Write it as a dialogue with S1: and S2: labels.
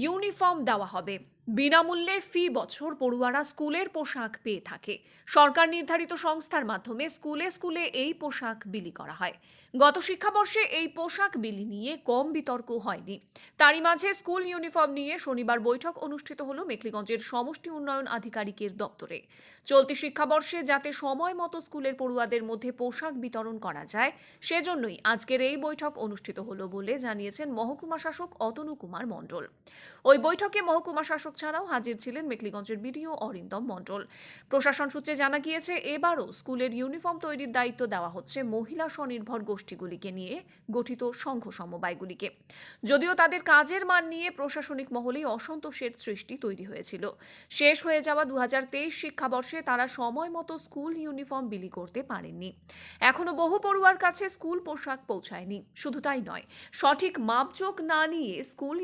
S1: Uniform দেওয়া হবে। বিনামূল্যে ফি বছর পড়ুয়ারা স্কুলের পোশাক পেয়ে থাকে। সরকার নির্ধারিত সংস্থার মাধ্যমে স্কুলে স্কুলে এই পোশাক বিলি করা হয়। গত শিক্ষাবর্ষে এই পোশাক বিলি নিয়ে কম বিতর্ক হয়নি। তারই মাঝে স্কুল ইউনিফর্ম নিয়ে শনিবার বৈঠক অনুষ্ঠিত হলো মেখলিগঞ্জের সমষ্টি উন্নয়ন আধিকারিকের দপ্তরে। চলতি শিক্ষাবর্ষে যাতে সময় মতো স্কুলের পড়ুয়াদের মধ্যে পোশাক বিতরণ করা যায়, সেজন্যই আজকের এই বৈঠক অনুষ্ঠিত হলো বলে জানিয়েছেন মহকুমা শাসক অতনু কুমার মণ্ডল। ওই বৈঠকে মহকুমা শাসক ছাড়াও হাজির ছিলেন মেখলিগঞ্জের বিডিও অরিন্দম মণ্ডল। প্রশাসন সূত্রে জানা গিয়েছে, এবারও স্কুলের ইউনিফর্ম তৈরির দায়িত্ব দেওয়া হচ্ছে মহিলা স্বনির্ভর গোষ্ঠীগুলিকে নিয়ে গঠিত সংঘ সমবায়গুলিকে। যদিও তাদের কাজের মান নিয়ে প্রশাসনিক মহলেই অসন্তোষের সৃষ্টি তৈরি হয়েছিল। শেষ হয়ে যাওয়া 2023 শিক্ষাবর্ষে তারা সময় মতো স্কুল ইউনিফর্ম বিলি করতে পারেননি। এখনো বহু পড়ুয়ার কাছে স্কুল পোশাক পৌঁছায়নি। শুধু তাই নয়, সঠিক মাপজোক না নিয়ে স্কুল